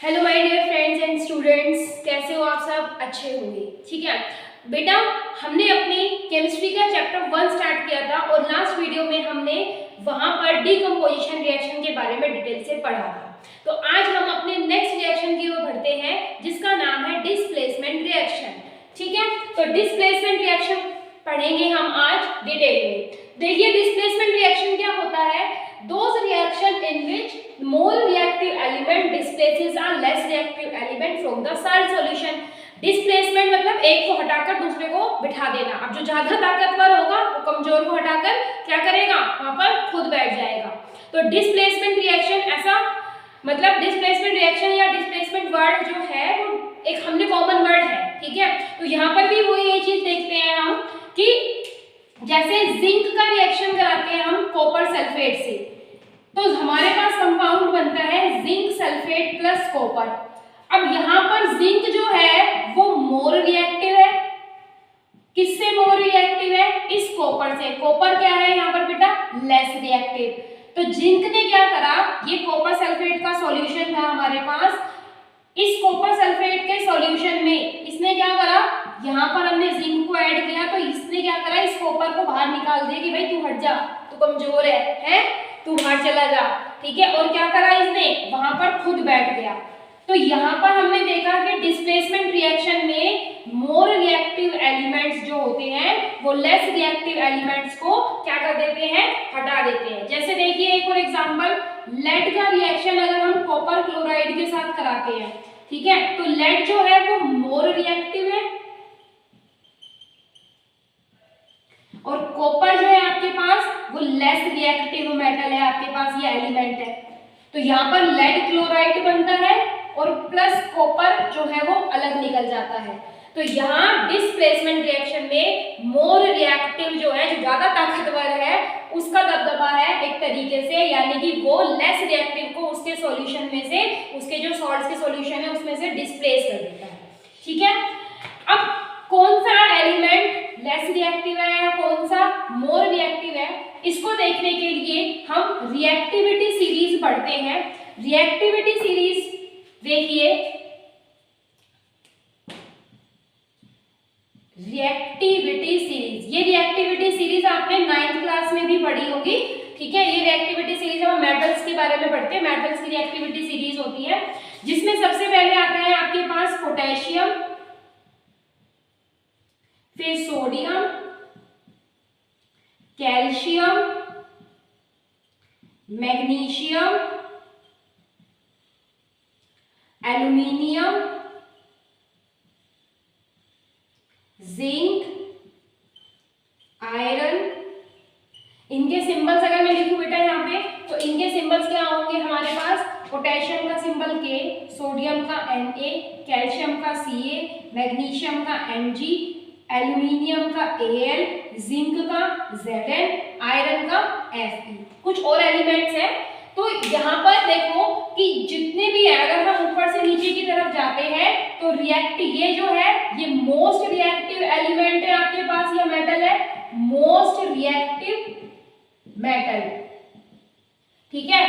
Hello my dear friends and students, कैसे हो आप सब? अच्छे होंगे। ठीक है बेटा, हमने अपनी केमिस्ट्री का चैप्टर 1 स्टार्ट किया था और लास्ट वीडियो में हमने वहां पर डीकंपोजिशन रिएक्शन के बारे में डिटेल से पढ़ा था। तो आज हम अपने नेक्स्ट रिएक्शन की ओर बढ़ते हैं जिसका नाम है डिस्प्लेसमेंट रिएक्शन। ठीक है, तो डिस्प्लेसमेंट रिएक्शन पढ़ेंगे हम आज डिटेल में। देखिए डिस्प्लेसमेंट रिएक्शन क्या होता है? Those reaction in which more reactive element displaces a less reactive element from the salt solution. Displacement मतलब एक को हटाकर दूसरे को बिठा देना। अब जो ज्यादा ताकतवर होगा वो कमजोर को हटाकर क्या करेगा? वहां पर खुद बैठ जाएगा। तो डिस्प्लेसमेंट रिएक्शन ऐसा मतलब डिस्प्लेसमेंट रिएक्शन या डिस्प्लेसमेंट वर्ड जो है वो एक हमने कॉमन वर्ड है। ठीक है, तो यहाँ पर भी वो ये चीज देखते हैं हम कि जैसे जिंक का रिएक्शन कराते हैं हम कॉपर सल्फेट से, तो हमारे पास कंपाउंड बनता है जिंक सल्फेट प्लस कॉपर। अब यहाँ पर जिंक जो है वो मोर रिएक्टिव है। किससे मोर रिएक्टिव है? इस कॉपर से। कॉपर क्या है यहाँ पर बेटा? Less reactive. तो जिंक ने क्या करा, ये कॉपर सल्फेट का सॉल्यूशन था हमारे पास। इस कॉपर सल्फेट के सॉल्यूशन में इसने क्या करा, यहाँ पर हमने जिंक को ऐड किया तो इसने क्या करा, इस कॉपर को बाहर निकाल दिया कि भाई तू हट जा, तू कमजोर है तू बाहर चला जा। ठीक है, और क्या करा इसने, वहां पर खुद बैठ गया। तो यहाँ पर हमने देखा कि डिस्प्लेसमेंट रिएक्शन में मोर रिएक्टिव एलिमेंट्स जो होते हैं वो लेस रिएक्टिव एलिमेंट्स को क्या कर देते हैं, हटा देते हैं। जैसे देखिए एक और एग्जांपल, लेड का रिएक्शन अगर हम कॉपर क्लोराइड के साथ कराते हैं, ठीक है, तो लेड जो है वो मोर रिएक्टिव है और कॉपर जो है आपके पास वो लेस रिएक्टिव मेटल है, आपके पास ये एलिमेंट है। तो यहाँ पर लेड क्लोराइड बनता है और प्लस कॉपर जो है वो अलग निकल जाता है। तो यहाँ डिस्प्लेसमेंट रिएक्शन में मोर रिएक्टिव जो है, जो ज्यादा ताकतवर है, उसका दबदबा है एक तरीके से, यानी कि वो लेस रिएक्टिव को उसके सॉल्यूशन में से, उसके जो सॉल्ट्स के सॉल्यूशन है उसमें से डिस्प्लेस कर देता है। ठीक है, अब कौन सा एलिमेंट लेस रिएक्टिव है या कौन सा मोर रिएक्टिव है, इसको देखने के लिए हम रिएक्टिविटी सीरीज पढ़ते हैं। रिएक्टिविटी सीरीज देखिए, रिएक्टिविटी सीरीज, ये रिएक्टिविटी सीरीज आपने 9th क्लास में भी पढ़ी होगी। ठीक है, ये रिएक्टिविटी सीरीज हम मेटल्स के बारे में पढ़ते हैं। मेटल्स की रिएक्टिविटी सीरीज होती है जिसमें सबसे पहले आता है आपके पास पोटेशियम, फिर sodium, calcium, magnesium, aluminium, zinc, iron. इनके सिंबल्स अगर मैं लिखूं बेटा यहाँ पे, तो इनके सिंबल्स क्या होंगे हमारे पास? पोटेशियम का सिंबल K, सोडियम का Na, कैल्शियम का Ca, मैग्नीशियम का Mg, एल्यूमिनियम का Al, जिंक का Zn, आयरन का Fe। कुछ और एलिमेंट्स हैं। तो यहाँ पर देखो कि जितने भी है, अगर हम ऊपर से नीचे की तरफ जाते हैं तो ये जो है ये मोस्ट रिएक्टिव एलिमेंट है आपके पास, ये मेटल है मोस्ट रिएक्टिव मेटल। ठीक है,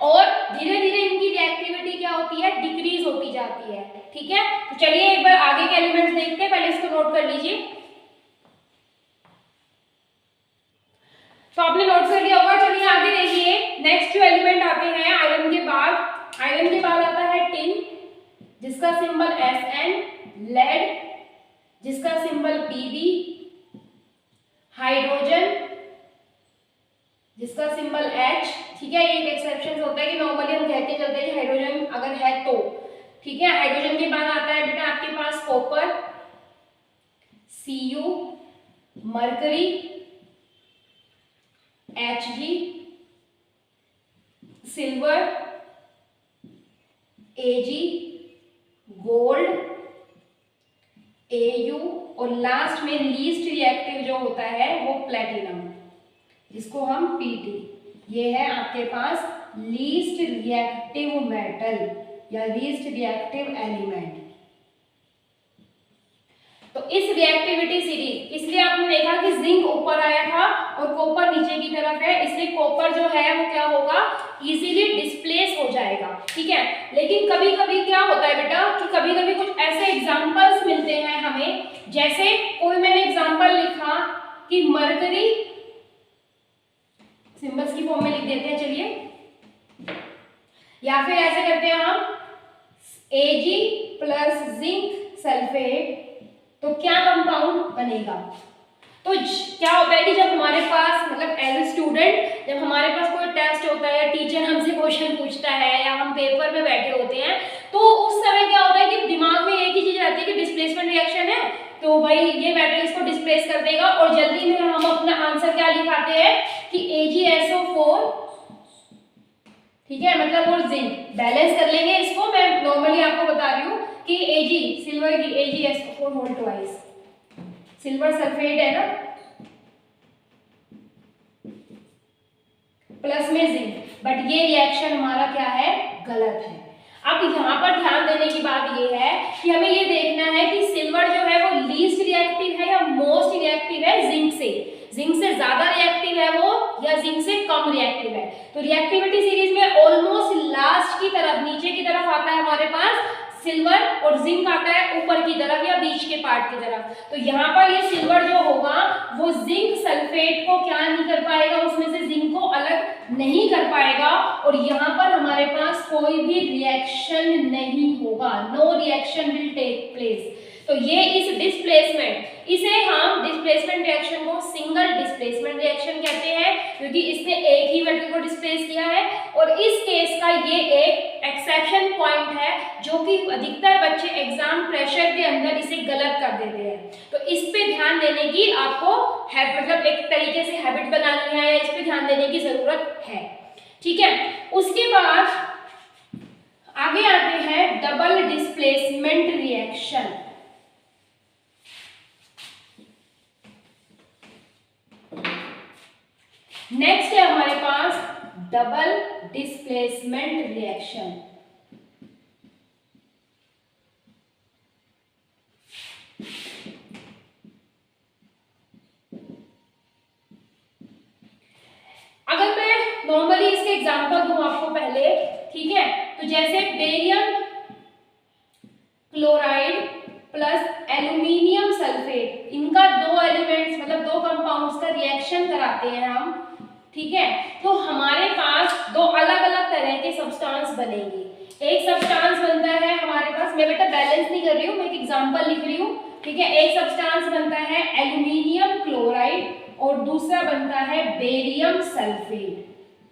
और धीरे धीरे इनकी रिएक्टिविटी क्या होती है, डिक्रीज होती जाती है। ठीक है, तो चलिए एक बार आगे के एलिमेंट्स देखते हैं, पहले इसको नोट कर लीजिए। तो आपने नोट कर लिया होगा। चलिए आगे देखिए, नेक्स्ट जो एलिमेंट आते हैं आयरन के बाद, आयरन के बाद आता है टिन जिसका सिंबल Sn, लेड जिसका सिंबल Pb, हाइड्रोजन जिसका सिंबल H। ठीक है, ये एक एक्सेप्शन होता है कि नॉर्मली हम कहते चलते हैं कि हाइड्रोजन अगर है तो। ठीक है, हाइड्रोजन के बाद आता है बेटा आपके पास copper, Cu, mercury, Hg, silver, Ag, gold, Au, और लास्ट में लीस्ट रिएक्टिव जो होता है वो प्लेटिनम जिसको हम Pt। ये है आपके पास लीस्ट रिएक्टिव मेटल या लीस्ट रिएक्टिव एलिमेंट। तो इस रिएक्टिविटी सीरीज, इसलिए आपने देखा कि जिंक ऊपर आया था और कॉपर नीचे की तरफ है, इसलिए कॉपर जो है वो क्या होगा, इजीली डिस्प्लेस हो जाएगा। ठीक है, लेकिन कभी कभी क्या होता है बेटा कि कभी कभी कुछ ऐसे एग्जांपल्स मिलते हैं हमें, जैसे कोई मैंने एग्जांपल लिखा कि मरकरी, सिंबल्स की फॉर्म में लिख देते हैं चलिए, या फिर ऐसे करते हैं हम Ag प्लस जिंक सल्फेट, तो क्या कंपाउंड बनेगा। तो क्या होता है कि जब हमारे पास मतलब एज ए स्टूडेंट जब हमारे पास कोई टेस्ट होता है या टीचर हमसे क्वेश्चन पूछता है या हम पेपर में बैठे होते हैं, तो उस समय क्या होता है कि दिमाग में एक ही चीज आती है कि डिस्प्लेसमेंट रिएक्शन है, तो भाई ये मेटल इसको डिस्प्लेस कर देगा, और जल्दी में हम अपना आंसर क्या लिखाते हैं कि AgSO4, ठीक है, मतलब और जिंक बैलेंस कर लेंगे इसको। मैं नॉर्मली आपको बता रही हूँ कि Ag सिल्वर की AgSO4 मोल ट्वाइस, सिल्वर सल्फेट है ना, प्लस में जिंक, बट ये रिएक्शन हमारा क्या है, गलत है। अब यहाँ पर ध्यान देने की बात ये है कि हमें ये देखना है कि सिल्वर जो है वो लीस्ट रिएक्टिव है या मोस्ट रिएक्टिव है जिंक से ज्यादा रिएक्टिव है वो या जिंक से कम रिएक्टिव है। तो रिएक्टिविटी सीरीज में ऑलमोस्ट लास्ट की तरफ, नीचे की तरफ आता है हमारे पास सिल्वर, और जिंक आता है ऊपर की तरफ या बीच के पार्ट की तरफ। तो यहाँ पर ये सिल्वर जो होगा वो जिंक सल्फेट को क्या नहीं कर पाएगा, उसमें से जिंक को अलग नहीं कर पाएगा, और यहाँ पर हमारे पास कोई भी रिएक्शन नहीं होगा, no reaction will take place. तो ये इस डिस्प्लेसमेंट, इसे हम डिस्प्लेसमेंट रिएक्शन को सिंगल डिस्प्लेसमेंट रिएक्शन कहते हैं, क्योंकि इसने एक ही मेटल को डिस्प्लेस किया है। और इस केस का ये एक एक्सेप्शन पॉइंट है जो कि अधिकतर बच्चे एग्जाम प्रेशर के अंदर इसे गलत कर देते हैं। तो इस पे ध्यान देने की आपको मतलब एक तरीके से हैबिट बनानी है, या इस पे ध्यान देने की जरूरत है। ठीक है, उसके बाद आगे आते हैं डबल डिस्प्लेसमेंट रिएक्शन। नेक्स्ट है हमारे पास डबल डिस्प्लेसमेंट रिएक्शन। अगर मैं नॉर्मली इसके एग्जांपल दूं आपको पहले, ठीक है, तो जैसे barium chloride plus aluminium sulphate, इनका दो एलिमेंट्स मतलब दो कंपाउंड्स का रिएक्शन कराते हैं हम, ठीक है, तो हमारे पास दो अलग अलग तरह के सब्सटेंस बनेंगे। एक सब्सटेंस बनता है हमारे पास, मैं बेटा बैलेंस नहीं कर रही हूँ, मैं एक एग्जांपल लिख रही हूँ, ठीक है। एक सब्सटेंस बनता है एल्यूमिनियम क्लोराइड और दूसरा बनता है बेरियम सल्फेट,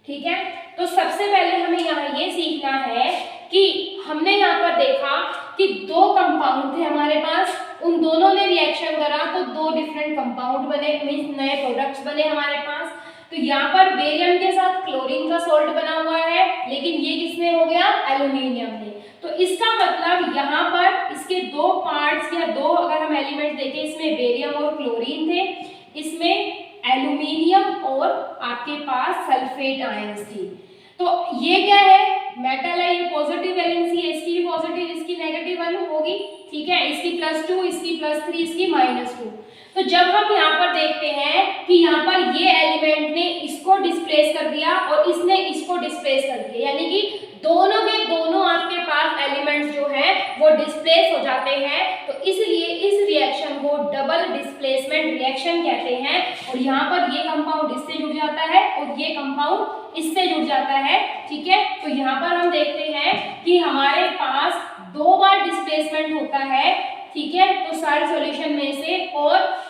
ठीक है। तो सबसे पहले हमें यहाँ ये सीखना है कि हमने यहाँ पर देखा कि दो कंपाउंड थे हमारे पास, उन दोनों ने रिएक्शन करा तो दो डिफरेंट कंपाउंड बने, मींस नए प्रोडक्ट्स बने हमारे पास। तो यहाँ पर बेरियम के साथ क्लोरीन का सॉल्ट बना हुआ है, लेकिन ये किसने हो गया, एल्यूमिनियम ने। तो इसका मतलब यहाँ पर इसके दो पार्ट्स या दो अगर हम एलिमेंट देखें, इसमें बेरियम और क्लोरीन थे, इसमें एल्यूमिनियम और आपके पास सल्फेट आयंस थी। तो ये क्या है, मेटल है, ये पॉजिटिव वैलेंसी है, इसकी भी पॉजिटिव इसकी नेगेटिव वैल्यू होगी, ठीक है, इसकी +2 इसकी +3 इसकी -2। तो जब हम यहाँ पर देखते हैं कि यहाँ पर ये एलिमेंट ने इसको डिस्प्लेस कर दिया और इसने इसको डिस्प्लेस कर दिया, यानी कि दोनों के दोनों आपके पास एलिमेंट्स जो हैं वो डिस्प्लेस हो जाते हैं, तो इसलिए इस रिएक्शन को डबल डिस्प्लेसमेंट रिएक्शन कहते हैं। और यहाँ पर ये कंपाउंड इससे जुड़ जाता है और ये कंपाउंड इससे जुड़ जाता है, ठीक है। तो यहाँ पर हम देखते हैं कि हमारे पास दो बार डिस्प्लेसमेंट होता है, ठीक है, तो सारे सॉल्यूशन में से, और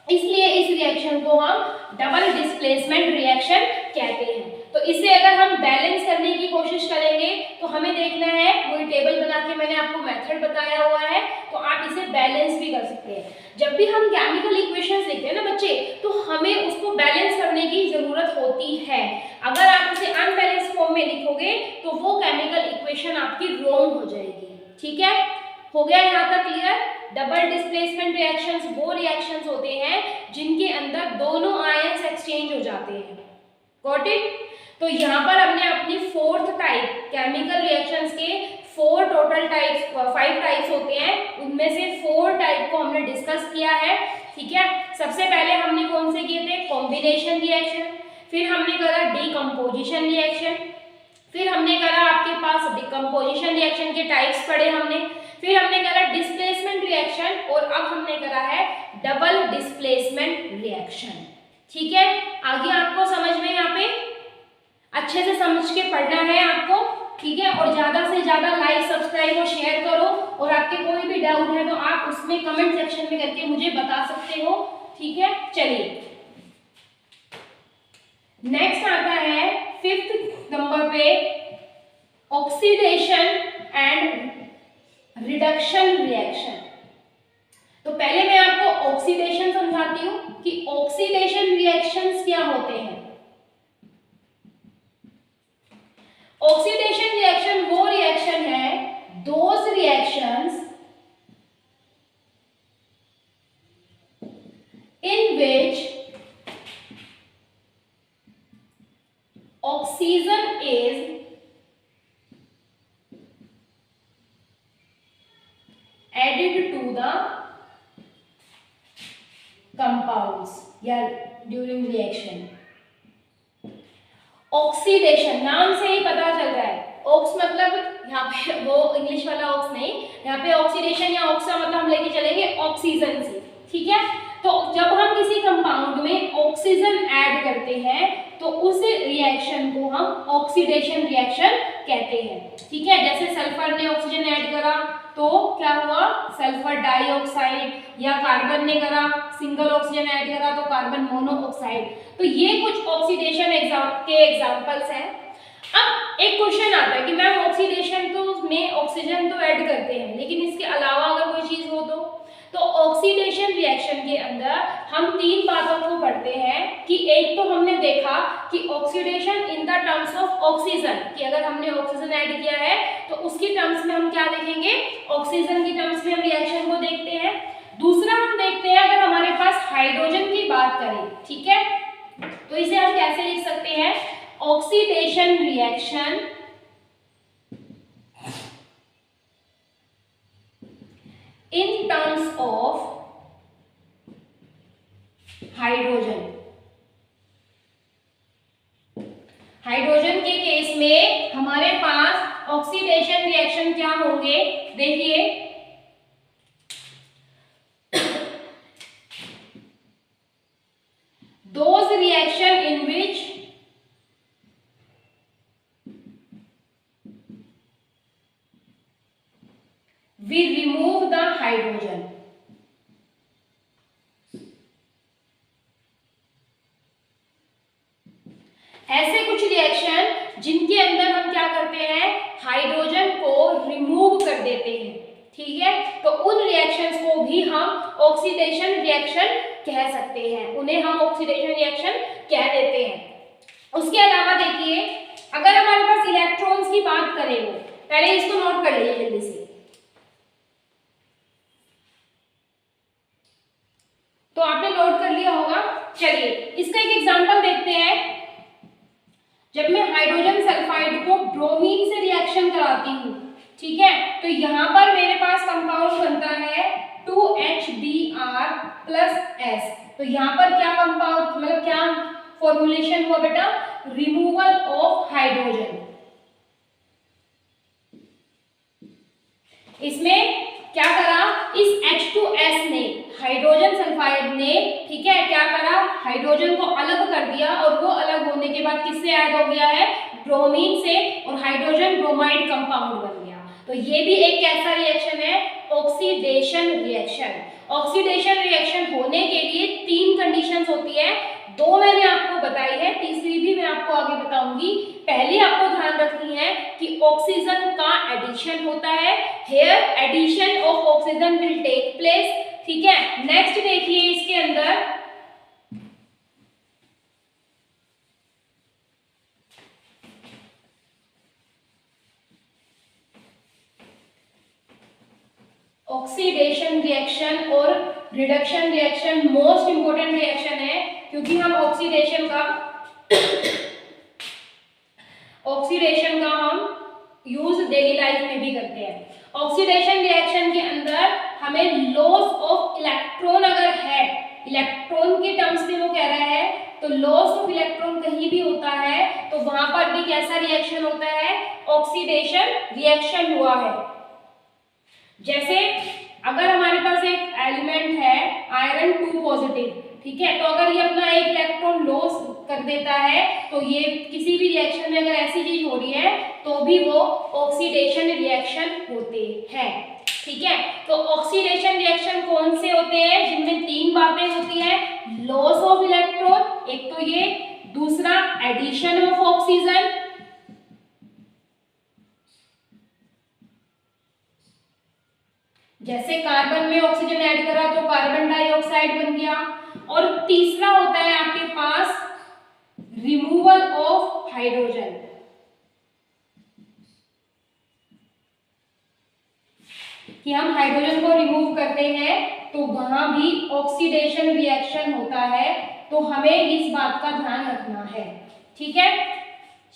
इसलिए इस रिएक्शन को हम डबल डिस्प्लेसमेंट रिएक्शन कहते हैं। तो इसे अगर हम बैलेंस करने की कोशिश करेंगे तो हमें देखना है, वही टेबल बना के मैंने आपको मेथड बताया हुआ है, तो आप इसे बैलेंस भी कर सकते हैं। जब भी हम केमिकल इक्वेशंस लिखते हैं ना बच्चे, तो हमें उसको बैलेंस करने की जरूरत होती है। अगर आप उसे अनबैलेंस फॉर्म में लिखोगे तो वो केमिकल इक्वेशन आपकी रॉन्ग हो जाएगी, ठीक है। हो गया यहाँ तक क्लियर। डबल डिस्प्लेसमेंट रिएक्शंस वो रिएक्शंस होते हैं जिनके अंदर दोनों आयंस एक्सचेंज हो जाते हैं, गॉट इट। तो यहाँ पर हमने अपनी फोर्थ टाइप केमिकल रिएक्शंस के 4 टोटल फाइव टाइप्स होते हैं, उनमें से 4 टाइप को हमने डिस्कस किया है। ठीक है, सबसे पहले हमने कौन से किए थे? कॉम्बिनेशन रिएक्शन, फिर हमने करा डीकम्पोजिशन रिएक्शन, फिर हमने करा आपके पास डिकम्पोजिशन रिएक्शन के टाइप्स पढ़े हमने, फिर हमने करा डिस्प्लेसमेंट रिएक्शन, और अब हमने करा है डबल डिस्प्लेसमेंट रिएक्शन। ठीक है, आगे आपको समझ में यहाँ पे अच्छे से समझ के पढ़ना है आपको। ठीक है, और ज्यादा से ज्यादा लाइक, सब्सक्राइब और शेयर करो, और आपके कोई भी डाउट है तो आप उसमें कमेंट सेक्शन में करके मुझे बता सकते हो। ठीक है, चलिए नेक्स्ट आता है 5th नंबर पे ऑक्सीडेशन एंड रिडक्शन रिएक्शन। तो पहले मैं आपको ऑक्सीडेशन समझाती हूँ कि ऑक्सीडेशन रिएक्शंस क्या होते हैं। ऑक्सीडेशन रिएक्शन वो रिएक्शन है, those reactions in which oxygen is added to the compounds या during reaction। ऑक्सीडेशन नाम से ही पता चल रहा है, ऑक्स मतलब यहाँ पे वो इंग्लिश वाला ऑक्स नहीं, यहाँ पे ऑक्सीडेशन या ऑक्सा मतलब हम लेके चलेंगे ऑक्सीजन से। ठीक है, तो जब हम किसी कंपाउंड में ऑक्सीजन ऐड करते हैं तो उस रिएक्शन को हम ऑक्सीडेशन रिएक्शन कहते हैं। ठीक है, जैसे सल्फर ने ऑक्सीजन ऐड करा तो क्या हुआ? सल्फर डाइऑक्साइड, या कार्बन ने करा सिंगल ऑक्सीजन ऐड करा तो कार्बन मोनोऑक्साइड। तो ये कुछ ऑक्सीडेशन के एग्जांपल्स हैं। अब एक क्वेश्चन आता है कि मैम ऑक्सीडेशन तो में ऑक्सीजन तो ऐड करते हैं, लेकिन इसके अलावा अगर कोई चीज हो तो ऑक्सीडेशन रिएक्शन के अंदर हम 3 बातों को पढ़ते हैं कि एक तो हमने देखा कि oxidation in the terms of oxygen, कि अगर हमने ऑक्सीजन ऐड किया है तो उसकी टर्म्स में हम क्या देखेंगे? ऑक्सीजन की टर्म्स में हम रिएक्शन को देखते हैं। दूसरा हम देखते हैं अगर हमारे पास हाइड्रोजन की बात करें, ठीक है, तो इसे हम कैसे लिख सकते हैं? Oxidation reaction in terms of hydrogen. Hydrogen के केस में हमारे पास ऑक्सीडेशन रिएक्शन क्या होंगे? देखिए, those reaction in which we remove the hydrogen। ऐसे कुछ रिएक्शन जिनके अंदर हम क्या करते हैं? हाइड्रोजन को रिमूव कर देते हैं। ठीक है, तो उन रिएक्शंस को भी हम ऑक्सीडेशन रिएक्शन कह सकते हैं, उन्हें हम ऑक्सीडेशन रिएक्शन कह देते हैं। उसके अलावा देखिए, अगर हमारे पास इलेक्ट्रॉन्स की बात करें, पहले इसको नोट कर लीजिए जल्दी से। तो आपने नोट कर लिया होगा। चलिए इसका एक एग्जांपल देखते हैं। जब मैं हाइड्रोजन सल्फाइड को ब्रोमीन से रिएक्शन कराती हूँ, ठीक है, तो यहाँ पर मेरे पास कंपाउंड बनता है 2HBr + S। तो यहाँ पर क्या कंपाउंड मतलब क्या फॉर्मूलेशन हुआ बेटा? Removal of hydrogen. इसमें क्या करा? इस H2S ने, हाइड्रोजन सल्फाइड ने, ठीक है, क्या करा? हाइड्रोजन को अलग कर दिया, और वो अलग होने के बाद किससे ऐड हो गया है? ब्रोमीन से, और हाइड्रोजन ब्रोमाइड कंपाउंड बन गया। तो ये भी एक कैसा रिएक्शन है? Oxidation reaction. ऑक्सीडेशन रिएक्शन होने के लिए 3 कंडीशंस होती है, 2 मैंने आपको बताई है, तीसरी भी मैं आपको आगे बताऊंगी। पहली आपको ध्यान रखनी है कि ऑक्सीजन का एडिशन होता है, here addition of oxygen will take place. ठीक है, नेक्स्ट देखिए इसके अंदर ऑक्सीडेशन रिएक्शन और reduction reaction most important reaction है, क्योंकि हम ऑक्सीडेशन का हम यूज डेली लाइफ में भी करते हैं। रिएक्शन हुआ है। जैसे अगर हमारे पास एक एलिमेंट है आयरन 2 पॉजिटिव, ठीक है, तो अगर ये अपना एक इलेक्ट्रॉन लॉस कर देता है तो ये किसी भी रिएक्शन में अगर ऐसी चीज हो रही है तो भी वो ऑक्सीडेशन रिएक्शन होते हैं, ठीक है। तो ऑक्सीडेशन रिएक्शन कौन से होते हैं, जिनमें 3 बातें होती है, लॉस ऑफ इलेक्ट्रॉन एक तो ये, दूसरा एडिशन ऑफ ऑक्सीजन, जैसे कार्बन में ऑक्सीजन ऐड करा तो कार्बन डाइऑक्साइड बन गया, और तीसरा होता है आपके पास रिमूवल ऑफ हाइड्रोजन। कि हम हाइड्रोजन को रिमूव करते हैं तो वहां भी ऑक्सीडेशन रिएक्शन होता है, तो हमें इस बात का ध्यान रखना है, ठीक है।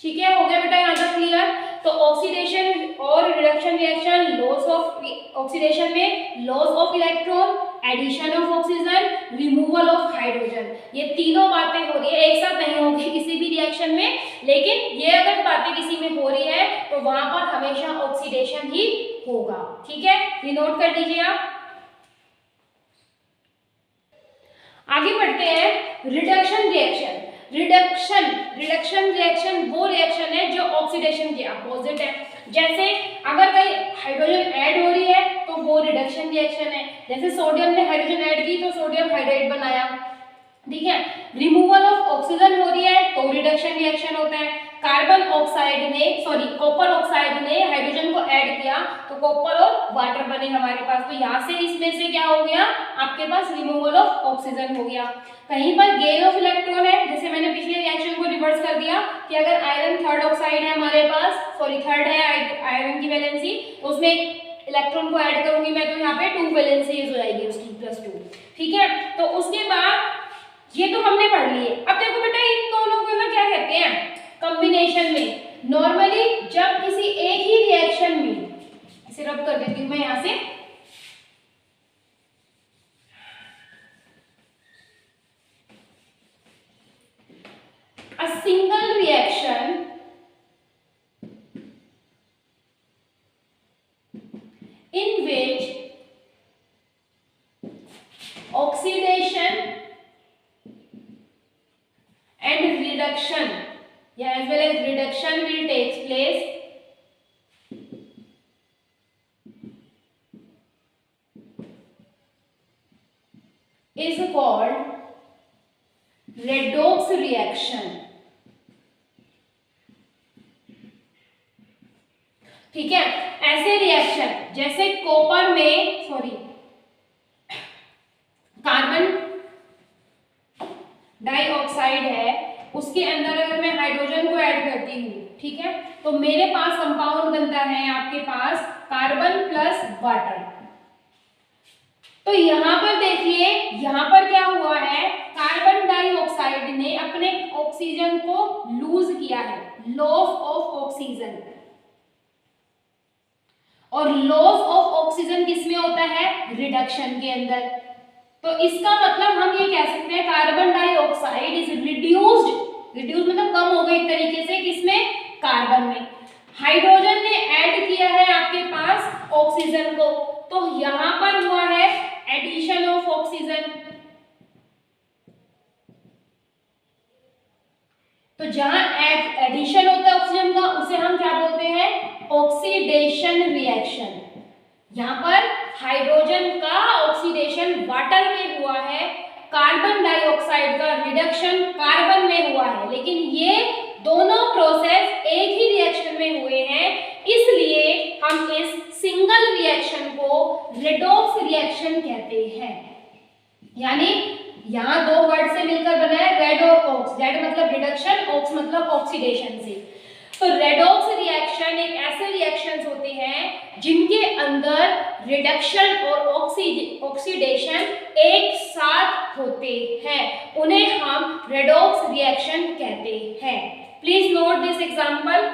ठीक है, हो गया बेटा यहाँ तक क्लियर। तो ऑक्सीडेशन और reduction reaction, loss of oxidation में loss of electron, addition of oxygen, removal of hydrogen, ये तीनों बातें हो रही है, एक साथ नहीं होगी किसी भी रिएक्शन में, लेकिन ये अगर बातें किसी में हो रही है तो वहां पर हमेशा ऑक्सीडेशन ही होगा, ठीक है, ये नोट कर दीजिए आप। आगे बढ़ते हैं रिडक्शन रिएक्शन। रिडक्शन रिएक्शन वो रिएक्शन है जो ऑक्सीडेशन के अपोजिट है। जैसे अगर कहीं हाइड्रोजन ऐड हो रही है तो वो रिडक्शन रिएक्शन है। जैसे सोडियम ने हाइड्रोजन ऐड की तो सोडियम हाइड्राइड बनाया, ठीक है। रिमूवल ऑफ ऑक्सीजन हो रही है तो रिडक्शन रिएक्शन होता है। कार्बन ऑक्साइड ने कॉपर ऑक्साइड ने हाइड्रोजन को ऐड किया तो कॉपर और वाटर बने हमारे पास, तो यहाँ से इसमें से क्या हो गया, आपके पास रिमूवल ऑफ ऑक्सीजन हो गया। कहीं पर गेन ऑफ इलेक्ट्रॉन है, जैसे मैंने पिछले रिएक्शन को रिवर्स कर दिया कि अगर आयरन थर्ड ऑक्साइड है हमारे पास, थर्ड है आयरन की वैलेंसी, तो उसमें इलेक्ट्रॉन को ऐड करूंगी मैं तो यहाँ पे 2 वैलेंसी हो जाएगी उसकी +2, ठीक है। तो उसके बाद ये तो हमने पढ़ लिए। अब देखो बेटा इन दोनों को ना क्या कहते हैं, कॉम्बिनेशन में नॉर्मली जब किसी एक ही रिएक्शन में, इसे रब कर देती हूं मैं यहां से, a single reaction in which oxidation and reduction, yeah, as well as reduction will take place, is called redox reaction, ठीक है। ऐसे रिएक्शन जैसे कॉपर में कार्बन डाइऑक्साइड है, उसके अंदर अगर मैं हाइड्रोजन को ऐड करती हूँ, ठीक है, तो मेरे पास कंपाउंड बनता है आपके पास कार्बन प्लस वाटर। तो यहाँ पर देखिए, यहाँ पर क्या हुआ है, कार्बन डाइऑक्साइड ने अपने ऑक्सीजन को लूज किया है, लॉस ऑफ ऑक्सीजन, और लॉस ऑफ ऑक्सीजन किसमें होता है, रिडक्शन के अंदर। तो इसका मतलब हम ये कह सकते हैं कार्बन डाइऑक्साइड इज रिड्यूस्ड मतलब कम हो गई एक तरीके से, किसमें, कार्बन में। हाइड्रोजन ने ऐड किया है आपके पास ऑक्सीजन को, तो यहां पर हुआ है एडिशन ऑफ ऑक्सीजन। तो जहां एडिशन होता है ऑक्सीजन का उसे हम क्या बोलते हैं, ऑक्सीडेशन रिएक्शन। यहां पर हाइड्रोजन का ऑक्सीडेशन वाटर में हुआ है, कार्बन डाइऑक्साइड का रिडक्शन कार्बन में हुआ है, लेकिन ये दोनों प्रोसेस एक ही रिएक्शन में हुए हैं, इसलिए हम इस सिंगल रिएक्शन को रेडॉक्स रिएक्शन कहते हैं। यानी यहाँ 2 वर्ड से मिलकर बना है रेड और ऑक्स, रेड मतलब रिडक्शन, ऑक्स मतलब ऑक्सीडेशन से। तो रेडॉक्स रिएक्शन एक ऐसे रिएक्शंस होते हैं जिनके अंदर रिडक्शन और ऑक्सीडेशन एक साथ होते हैं, उन्हें हम रेडॉक्स रिएक्शन कहते हैं। Please note this example.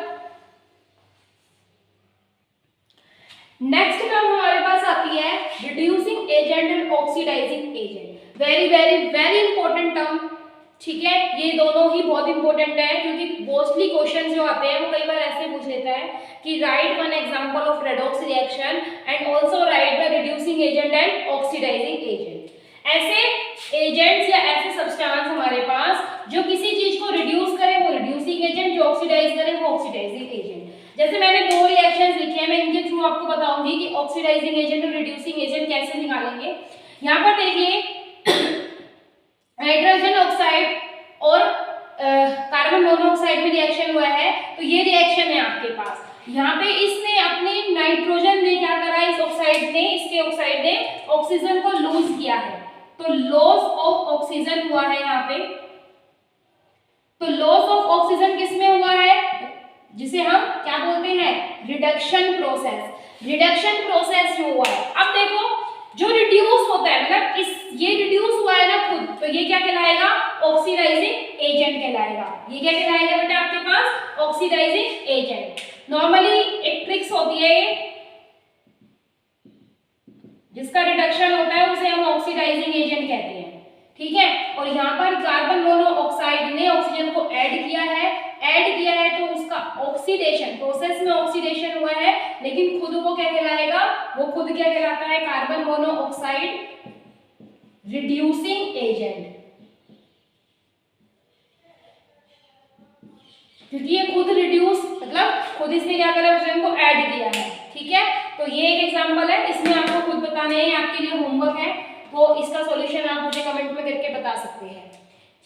Next term हमारे पास आती है reducing agent and oxidising agent. Very very very important term, ठीक है, ये दोनों ही बहुत इंपॉर्टेंट है क्योंकि मोस्टली क्वेश्चन जो आते हैं वो कई बार ऐसे पूछ लेता है कि write one example of redox reaction and also write the reducing agent and oxidising agent. ऐसे एजेंट्स या ऐसे सब्सटेंस हमारे पास जो किसी चीज को रिड्यूस करे वो रिड्यूसिंग एजेंट, जो ऑक्सीडाइज करे वो ऑक्सीडाइजिंग एजेंट। जैसे मैंने दो रिएक्शंस लिखे हैं, मैं इनके थ्रू आपको बताऊंगी कि ऑक्सीडाइजिंग एजेंट और रिड्यूसिंग एजेंट कैसे निकालेंगे। यहाँ पर देखिए हाइड्रोजन ऑक्साइड और कार्बन मोनोऑक्साइड में रिएक्शन हुआ है, तो ये रिएक्शन है आपके पास। यहाँ पे इसने अपने नाइट्रोजन ने क्या करा, इस ऑक्साइड ने, इसके ऑक्साइड ने ऑक्सीजन को लूज किया है, तो लॉस ऑफ ऑक्सीजन हुआ है यहाँ पे। तो लॉस ऑफ ऑक्सीजन किसमें हुआ है, जिसे हम क्या बोलते हैं, रिडक्शन प्रोसेस। रिडक्शन प्रोसेस जो हुआ है, अब देखो जो रिड्यूस होता है मतलब ये रिड्यूस हुआ है ना खुद, तो ये क्या कहलाएगा, ऑक्सीडाइजिंग एजेंट कहलाएगा। ये क्या कहलाएगा बेटा आपके पास, ऑक्सीडाइजिंग एजेंट। नॉर्मली एक ट्रिक्स होती है ये, जिसका रिडक्शन होता है उसे हम ऑक्सीडाइजिंग एजेंट कहते हैं, ठीक है। और यहाँ पर कार्बन मोनोऑक्साइड ने ऑक्सीजन को ऐड किया है तो उसका ऑक्सीडेशन प्रोसेस में ऑक्सीडेशन हुआ है, लेकिन खुद वो क्या कहलाएगा, वो खुद क्या कहलाता है, कार्बन मोनोऑक्साइड रिड्यूसिंग एजेंट, क्योंकि ये खुद रिड्यूस मतलब खुद इसने क्या करा, ऑक्सीजन को ऐड किया है, ठीक है। तो ये एक एग्जांपल है, इसमें आपको खुद बताना है, आपके लिए होमवर्क है, तो इसका सॉल्यूशन आप मुझे कमेंट में करके बता सकते हैं,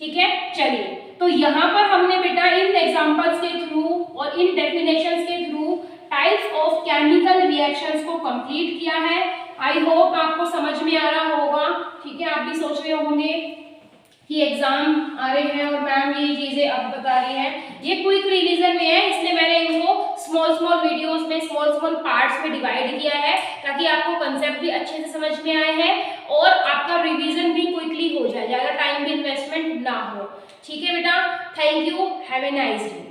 ठीक है। चलिए, तो यहाँ पर हमने बेटा इन एग्जांपल्स के थ्रू और इन डेफिनेशंस के through types of chemical reactions को कंप्लीट किया है। आई होप आपको समझ में आ रहा होगा, ठीक है। आप भी सोच रहे होंगे कि एग्जाम आ रहे हैं और मैम ये चीजें अब बता रही हैं। ये क्विक रिवीजन में है, इसलिए मैंने इनको स्मॉल स्मॉल वीडियोस में स्मॉल स्मॉल पार्ट्स में डिवाइड किया है, ताकि आपको कंसेप्ट भी अच्छे से समझ में आए हैं और आपका रिवीजन भी क्विकली हो जाए, ज़्यादा टाइम भी इन्वेस्टमेंट ना हो, ठीक है बेटा। Thank you, have a nice day.